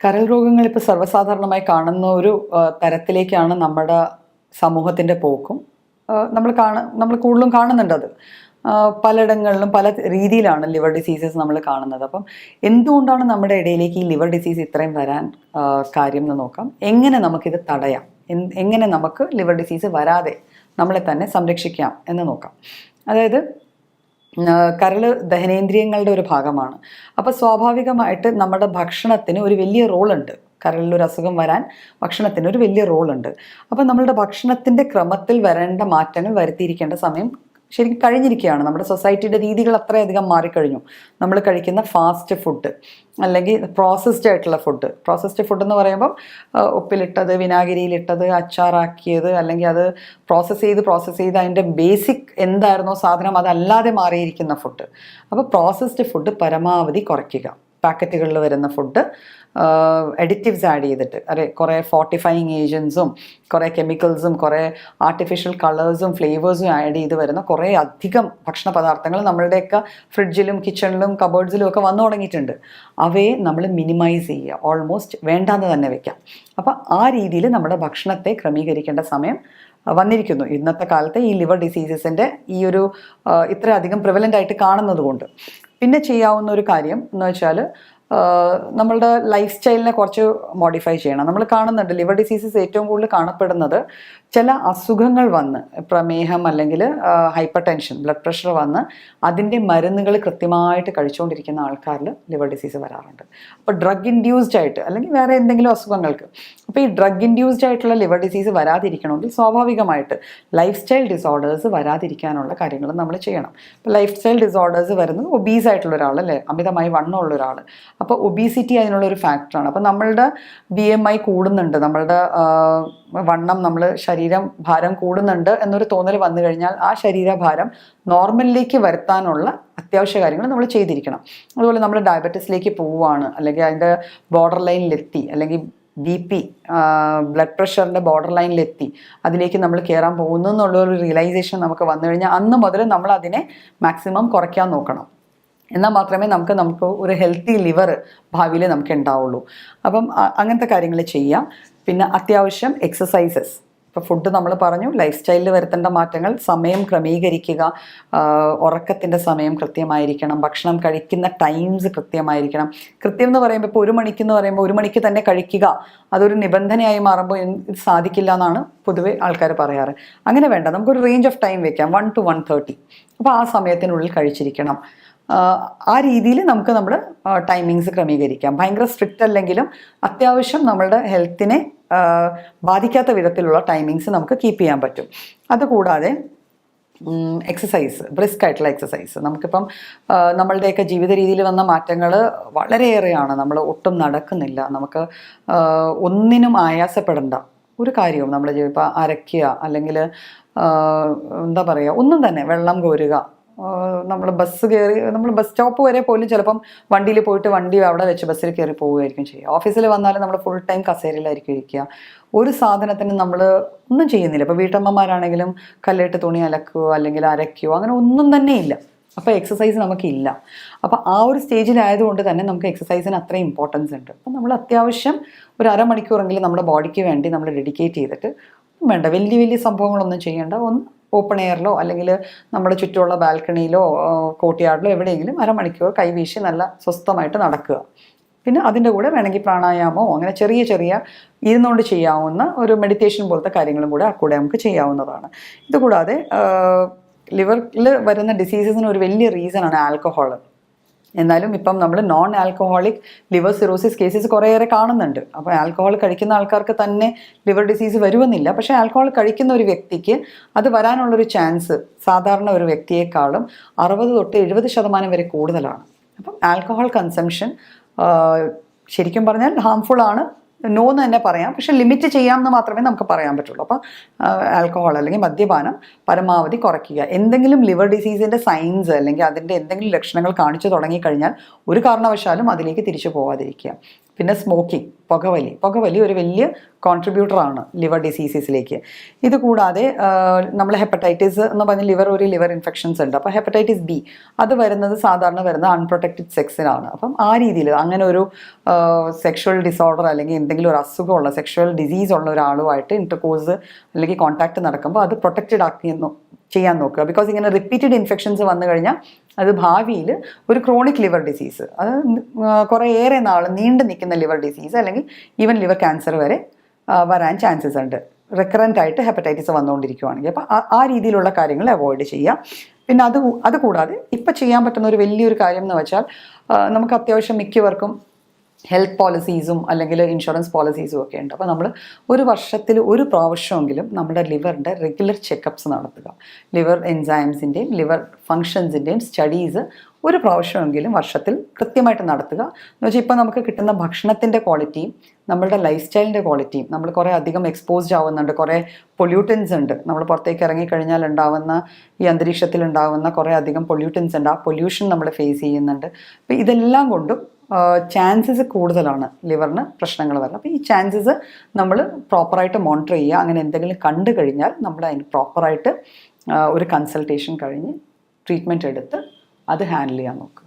കരൾ രോഗങ്ങൾ ഇപ്പോൾ സർവ്വസാധാരണമായി കാണുന്ന ഒരു തരത്തിലേക്കാണ് നമ്മുടെ സമൂഹത്തിൻ്റെ പോക്കും. നമ്മൾ കൂടുതലും കാണുന്നുണ്ട് അത്. പലയിടങ്ങളിലും പല രീതിയിലാണ് ലിവർ ഡിസീസസ് നമ്മൾ കാണുന്നത്. അപ്പം എന്തുകൊണ്ടാണ് നമ്മുടെ ഇടയിലേക്ക് ഈ ലിവർ ഡിസീസ് ഇത്രയും വരാൻ കാര്യം എന്ന് നോക്കാം. എങ്ങനെ നമുക്കിത് തടയാം, എങ്ങനെ നമുക്ക് ലിവർ ഡിസീസ് വരാതെ നമ്മളെ തന്നെ സംരക്ഷിക്കാം എന്ന് നോക്കാം. അതായത് കരൾ ദഹനേന്ദ്രിയങ്ങളുടെ ഒരു ഭാഗമാണ്. അപ്പോൾ സ്വാഭാവികമായിട്ട് നമ്മുടെ ഭക്ഷണത്തിന് ഒരു വലിയ റോളുണ്ട്. കരളിലൊരു അസുഖം വരാൻ ഭക്ഷണത്തിന് ഒരു വലിയ റോളുണ്ട്. അപ്പോൾ നമ്മളുടെ ഭക്ഷണത്തിൻ്റെ ക്രമത്തിൽ വരേണ്ട മാറ്റങ്ങൾ വരുത്തിയിരിക്കേണ്ട സമയം ശരിക്കും കഴിഞ്ഞിരിക്കുകയാണ്. നമ്മുടെ സൊസൈറ്റിയുടെ രീതികൾ അത്രയധികം മാറിക്കഴിഞ്ഞു. നമ്മൾ കഴിക്കുന്ന ഫാസ്റ്റ് ഫുഡ് അല്ലെങ്കിൽ പ്രോസസ്ഡ് ആയിട്ടുള്ള പ്രോസസ്ഡ് ഫുഡ് എന്ന് പറയുമ്പം ഉപ്പിലിട്ടത്, വിനാഗിരിയിലിട്ടത്, അച്ചാറാക്കിയത്, അല്ലെങ്കിൽ അത് പ്രോസസ്സ് ചെയ്ത് അതിൻ്റെ ബേസിക് എന്തായിരുന്നോ സാധനം അതല്ലാതെ മാറിയിരിക്കുന്ന ഫുഡ്. അപ്പോൾ പ്രോസസ്ഡ് ഫുഡ് പരമാവധി കുറയ്ക്കുക. പാക്കറ്റുകളിൽ വരുന്ന ഫുഡ് എഡിറ്റീവ്സ് ആഡ് ചെയ്തിട്ട്, കുറേ ഫോർട്ടിഫൈയിങ് ഏജൻസും കുറേ കെമിക്കൽസും കുറേ ആർട്ടിഫിഷ്യൽ കളേഴ്സും ഫ്ലേവേഴ്സും ആഡ് ചെയ്ത് വരുന്ന കുറേ അധികം ഭക്ഷണ പദാർത്ഥങ്ങൾ നമ്മളുടെയൊക്കെ ഫ്രിഡ്ജിലും കിച്ചണിലും കബേർഡ്സിലും ഒക്കെ വന്നു തുടങ്ങിയിട്ടുണ്ട്. അവയെ നമ്മൾ മിനിമൈസ് ചെയ്യുക, ഓൾമോസ്റ്റ് വേണ്ടാന്ന് തന്നെ വെക്കാം. അപ്പം ആ രീതിയിൽ നമ്മുടെ ഭക്ഷണത്തെ ക്രമീകരിക്കേണ്ട സമയം വന്നിരിക്കുന്നു ഇന്നത്തെ കാലത്ത് ഈ ലിവർ ഡിസീസസിൻ്റെ ഈ ഒരു ഇത്രയധികം പ്രിവലൻ്റ് ആയിട്ട് കാണുന്നത് കൊണ്ട്. പിന്നെ ചെയ്യാവുന്ന ഒരു കാര്യം എന്ന് വെച്ചാൽ നമ്മളുടെ ലൈഫ് സ്റ്റൈലിനെ കുറച്ച് മോഡിഫൈ ചെയ്യണം. നമ്മൾ കാണുന്നുണ്ട് ലിവർ ഡിസീസസ് ഏറ്റവും കൂടുതൽ കാണപ്പെടുന്നത് ചില അസുഖങ്ങൾ വന്ന്, പ്രമേഹം അല്ലെങ്കിൽ ഹൈപ്പർ ടെൻഷൻ, ബ്ലഡ് പ്രഷർ വന്ന് അതിൻ്റെ മരുന്നുകൾ കൃത്യമായിട്ട് കഴിച്ചുകൊണ്ടിരിക്കുന്ന ആൾക്കാരിൽ ലിവർ ഡിസീസ് വരാറുണ്ട്. അപ്പോൾ ഡ്രഗ് ഇൻഡ്യൂസ്ഡ് ആയിട്ട് അല്ലെങ്കിൽ വേറെ എന്തെങ്കിലും അസുഖങ്ങൾക്ക്. അപ്പോൾ ഈ ഡ്രഗ് ഇൻഡ്യൂസ്ഡ് ആയിട്ടുള്ള ലിവർ ഡിസീസ് വരാതിരിക്കണമെങ്കിൽ സ്വാഭാവികമായിട്ട് ലൈഫ് സ്റ്റൈൽ ഡിസോർഡേഴ്സ് വരാതിരിക്കാനുള്ള കാര്യങ്ങൾ നമ്മൾ ചെയ്യണം. ഇപ്പോൾ ലൈഫ് സ്റ്റൈൽ ഡിസോർഡേഴ്സ് വരുന്നത് ഒബീസ് ആയിട്ടുള്ള ഒരാൾ, അല്ലേ, അമിതമായി വണ്ണമുള്ള ഒരാൾ. അപ്പോൾ ഒബീസിറ്റി അതിനുള്ളൊരു ഫാക്ടറാണ്. അപ്പോൾ നമ്മളുടെ BMI കൂടുന്നുണ്ട്, നമ്മളുടെ വണ്ണം, നമ്മൾ ശരീരം ഭാരം കൂടുന്നുണ്ട് എന്നൊരു തോന്നൽ വന്നു കഴിഞ്ഞാൽ ആ ശരീരഭാരം നോർമലിലേക്ക് വരുത്താനുള്ള അത്യാവശ്യ കാര്യങ്ങൾ നമ്മൾ ചെയ്തിരിക്കണം. അതുപോലെ നമ്മൾ ഡയബറ്റീസിലേക്ക് പോവുകയാണ്, അല്ലെങ്കിൽ അതിൻ്റെ ബോർഡർ ലൈനിലെത്തി, അല്ലെങ്കിൽ BP ബ്ലഡ് പ്രഷറിൻ്റെ ബോർഡർ ലൈനിലെത്തി, അതിലേക്ക് നമ്മൾ കയറാൻ പോകുന്നു എന്നുള്ളൊരു റിയലൈസേഷൻ നമുക്ക് വന്നു കഴിഞ്ഞാൽ അന്ന് മുതൽ നമ്മൾ അതിനെ മാക്സിമം കുറയ്ക്കാൻ നോക്കണം. എന്നാൽ മാത്രമേ നമുക്ക് ഒരു ഹെൽത്തി ലിവർ ഭാവിയിൽ നമുക്ക് ഉണ്ടാവുള്ളൂ. അപ്പം അങ്ങനത്തെ കാര്യങ്ങൾ ചെയ്യാം. പിന്നെ അത്യാവശ്യം എക്സസൈസസ്. ഇപ്പോൾ ഫുഡ് നമ്മൾ പറഞ്ഞു, ലൈഫ് സ്റ്റൈലിൽ വരുത്തേണ്ട മാറ്റങ്ങൾ, സമയം ക്രമീകരിക്കുക, ഉറക്കത്തിൻ്റെ സമയം കൃത്യമായിരിക്കണം, ഭക്ഷണം കഴിക്കുന്ന ടൈംസ് കൃത്യമായിരിക്കണം. കൃത്യം എന്ന് പറയുമ്പോൾ ഇപ്പോൾ 1 മണിക്കെന്ന് പറയുമ്പോൾ 1 മണിക്ക് തന്നെ കഴിക്കുക, അതൊരു നിബന്ധനയായി മാറുമ്പോൾ ഇത് സാധിക്കില്ല എന്നാണ് പൊതുവെ ആൾക്കാർ പറയാറ്. അങ്ങനെ വേണ്ട, നമുക്കൊരു റേഞ്ച് ഓഫ് ടൈം വെക്കാം, 1 to 1:30. അപ്പോൾ ആ സമയത്തിനുള്ളിൽ കഴിച്ചിരിക്കണം. ആ രീതിയിൽ നമുക്ക് നമ്മുടെ ടൈമിങ്സ് ക്രമീകരിക്കാം. ഭയങ്കര സ്ട്രിക്റ്റ് അല്ലെങ്കിലും അത്യാവശ്യം നമ്മളുടെ ഹെൽത്തിനെ ബാധിക്കാത്ത വിധത്തിലുള്ള ടൈമിങ്സ് നമുക്ക് കീപ്പ് ചെയ്യാൻ പറ്റും. അതുകൂടാതെ എക്സസൈസ്, ബ്രിസ്ക് ആയിട്ടുള്ള എക്സസൈസ്. നമുക്കിപ്പം നമ്മളുടെയൊക്കെ ജീവിത രീതിയിൽ വന്ന മാറ്റങ്ങൾ വളരെയേറെയാണ്. നമ്മൾ ഒട്ടും നടക്കുന്നില്ല, നമുക്ക് ഒന്നിനും ആയാസപ്പെടേണ്ട ഒരു കാര്യവും നമ്മൾ ഇപ്പോൾ അരയ്ക്കുക, അല്ലെങ്കിൽ എന്താ പറയുക, ഒന്നും തന്നെ, വെള്ളം കോരുക, നമ്മൾ ബസ് സ്റ്റോപ്പ് വരെ പോലും ചിലപ്പം വണ്ടിയിൽ പോയിട്ട് വണ്ടി അവിടെ വെച്ച് ബസ്സിൽ കയറി പോവുകയായിരിക്കും ചെയ്യുക. ഓഫീസിൽ വന്നാലും നമ്മൾ ഫുൾ ടൈം കസേരയിലായിരിക്കും ഇരിക്കുക. ഒരു സാധനത്തിന് നമ്മൾ ഒന്നും ചെയ്യുന്നില്ല. ഇപ്പോൾ വീട്ടമ്മമാരാണെങ്കിലും കല്ലിട്ട് തുണി അലക്കുകയോ അല്ലെങ്കിൽ അരയ്ക്കുകയോ അങ്ങനെ ഒന്നും തന്നെ ഇല്ല. അപ്പോൾ എക്സസൈസ് നമുക്കില്ല. അപ്പോൾ ആ ഒരു സ്റ്റേജിലായതുകൊണ്ട് തന്നെ നമുക്ക് എക്സസൈസിന് അത്രയും ഇമ്പോർട്ടൻസ് ഉണ്ട്. അപ്പം നമ്മൾ അത്യാവശ്യം ഒരു അരമണിക്കൂറെങ്കിലും നമ്മുടെ ബോഡിക്ക് വേണ്ടി നമ്മൾ ഡെഡിക്കേറ്റ് ചെയ്തിട്ട്, വേണ്ട വലിയ സംഭവങ്ങളൊന്നും ചെയ്യേണ്ട, ഒന്ന് ഓപ്പൺ എയറിലോ അല്ലെങ്കിൽ നമ്മുടെ ചുറ്റുമുള്ള ബാൽക്കണിയിലോ കോർട്ട്യാർഡിലോ എവിടെയെങ്കിലും അരമണിക്കൂർ കൈവീശി നല്ല സ്വസ്ഥമായിട്ട് നടക്കുക. പിന്നെ അതിൻ്റെ കൂടെ വേണമെങ്കിൽ പ്രാണായാമോ അങ്ങനെ ചെറിയ ഇരുന്നുകൊണ്ട് ചെയ്യാവുന്ന ഒരു മെഡിറ്റേഷൻ പോലത്തെ കാര്യങ്ങളും കൂടെ നമുക്ക് ചെയ്യാവുന്നതാണ്. ഇതുകൂടാതെ ലിവറിൽ വരുന്ന ഡിസീസസിന് ഒരു വലിയ റീസണാണ് ആൽക്കഹോൾ. എന്നാലും ഇപ്പം നമ്മൾ non alcoholic liver cirrhosis cases കുറേയേറെ കാണുന്നുണ്ട്. അപ്പോൾ ആൽക്കഹോൾ കഴിക്കുന്ന ആൾക്കാർക്ക് തന്നെ ലിവർ ഡിസീസ് വരുമെന്നില്ല. പക്ഷേ ആൽക്കഹോൾ കഴിക്കുന്ന ഒരു വ്യക്തിക്ക് അത് വരാനുള്ളൊരു ചാൻസ് സാധാരണ ഒരു വ്യക്തിയെക്കാളും 60 തൊട്ട് 70% വരെ കൂടുതലാണ്. അപ്പം ആൽക്കഹോൾ കൺസംഷൻ ശരിക്കും പറഞ്ഞാൽ ഹാംഫുൾ ആണ്, നോ എന്ന് തന്നെ പറയാം. പക്ഷെ ലിമിറ്റ് ചെയ്യാമെന്ന് മാത്രമേ നമുക്ക് പറയാൻ പറ്റുള്ളൂ. അപ്പോൾ ആൽക്കഹോൾ അല്ലെങ്കിൽ മദ്യപാനം പരമാവധി കുറയ്ക്കുക. എന്തെങ്കിലും ലിവർ ഡിസീസിൻ്റെ സൈൻസ് അല്ലെങ്കിൽ അതിൻ്റെ എന്തെങ്കിലും ലക്ഷണങ്ങൾ കാണിച്ചു തുടങ്ങിക്കഴിഞ്ഞാൽ ഒരു കാരണവശാലും അതിലേക്ക് തിരിച്ചു പോകാതിരിക്കുക. പിന്നെ സ്മോക്കിംഗ്, പുകവലി ഒരു വലിയ കോൺട്രിബ്യൂട്ടറാണ് ലിവർ ഡിസീസസിലേക്ക്. ഇത് കൂടാതെ നമ്മൾ ഹെപ്പറ്റൈറ്റിസ് എന്ന് പറഞ്ഞ ഒരു ലിവർ ഇൻഫെക്ഷൻസ് ഉണ്ട്. അപ്പോൾ ഹെപ്പറ്റൈറ്റിസ് ബി അത് സാധാരണ വരുന്നത് അൺപ്രൊട്ടക്റ്റഡ് സെക്സിലാണ്. അപ്പം ആ രീതിയിൽ അങ്ങനെ ഒരു സെക്ഷൽ ഡിസോർഡർ അല്ലെങ്കിൽ എന്തെങ്കിലും ഒരു അസുഖമുള്ള സെക്ഷൽ ഡിസീസ് ഉള്ള ഒരാളുമായിട്ട് ഇൻ്റർകോഴ്സ് അല്ലെങ്കിൽ കോൺടാക്ട് നടക്കുമ്പോൾ അത് പ്രൊട്ടക്റ്റഡ് ആക്കി ചെയ്യാൻ നോക്കുക. ബിക്കോസ് ഇങ്ങനെ റിപ്പീറ്റഡ് ഇൻഫെക്ഷൻസ് വന്നു കഴിഞ്ഞാൽ അത് ഭാവിയിൽ ഒരു ക്രോണിക് ലിവർ ഡിസീസ്, അത് കുറേയേറെ നാൾ നീണ്ടു നിൽക്കുന്ന ലിവർ ഡിസീസ് അല്ലെങ്കിൽ ഈവൻ ലിവർ ക്യാൻസർ വരെ വരാൻ ചാൻസസ് ഉണ്ട്, റെക്കറൻ്റ് ആയിട്ട് ഹെപ്പറ്റൈറ്റിസ് വന്നുകൊണ്ടിരിക്കുകയാണെങ്കിൽ. അപ്പോൾ ആ രീതിയിലുള്ള കാര്യങ്ങൾ അവോയ്ഡ് ചെയ്യുക. പിന്നെ അതുകൂടാതെ ഇപ്പം ചെയ്യാൻ പറ്റുന്ന ഒരു വലിയൊരു കാര്യം എന്ന് വെച്ചാൽ നമുക്ക് അത്യാവശ്യം മിക്കവർക്കും ഹെൽത്ത് പോളിസീസും അല്ലെങ്കിൽ ഇൻഷുറൻസ് പോളിസീസും ഒക്കെ ഉണ്ട്. അപ്പോൾ നമ്മൾ ഒരു വർഷത്തിൽ ഒരു പ്രാവശ്യമെങ്കിലും നമ്മുടെ ലിവറിൻ്റെ റെഗുലർ ചെക്കപ്സ് നടത്തുക. ലിവർ എൻസൈംസിൻ്റെയും ലിവർ ഫങ്ഷൻസിൻ്റെയും സ്റ്റഡീസ് ഒരു പ്രാവശ്യമെങ്കിലും വർഷത്തിൽ കൃത്യമായിട്ട് നടത്തുക. എന്ന് വെച്ചാൽ ഇപ്പോൾ നമുക്ക് കിട്ടുന്ന ഭക്ഷണത്തിൻ്റെ ക്വാളിറ്റിയും നമ്മളുടെ ലൈഫ് സ്റ്റൈലിൻ്റെ ക്വാളിറ്റിയും, നമ്മൾ കുറേ അധികം എക്സ്പോസ്ഡ് ആവുന്നുണ്ട്, കുറേ പൊല്യൂട്ടൻസ് ഉണ്ട്, നമ്മൾ പുറത്തേക്ക് ഇറങ്ങിക്കഴിഞ്ഞാൽ ഉണ്ടാവുന്ന ഈ അന്തരീക്ഷത്തിൽ ഉണ്ടാവുന്ന കുറേ അധികം പൊല്യൂട്ടൻസ് ഉണ്ട്, ആ പൊല്യൂഷൻ നമ്മൾ ഫേസ് ചെയ്യുന്നുണ്ട്. അപ്പോൾ ഇതെല്ലാം കൊണ്ടും ചാൻസസ് കൂടുതലാണ് ലിവറിന് പ്രശ്നങ്ങൾ വരുന്നത്. അപ്പോൾ ഈ ചാൻസസ് നമ്മൾ പ്രോപ്പറായിട്ട് മോണിറ്റർ ചെയ്യുക. അങ്ങനെ എന്തെങ്കിലും കണ്ടു കഴിഞ്ഞാൽ നമ്മൾ അതിന് പ്രോപ്പറായിട്ട് ഒരു കൺസൾട്ടേഷൻ കഴിഞ്ഞ് ട്രീറ്റ്മെൻറ്റ് എടുത്ത് അത് ഹാൻഡിൽ ചെയ്യാൻ നോക്കുക.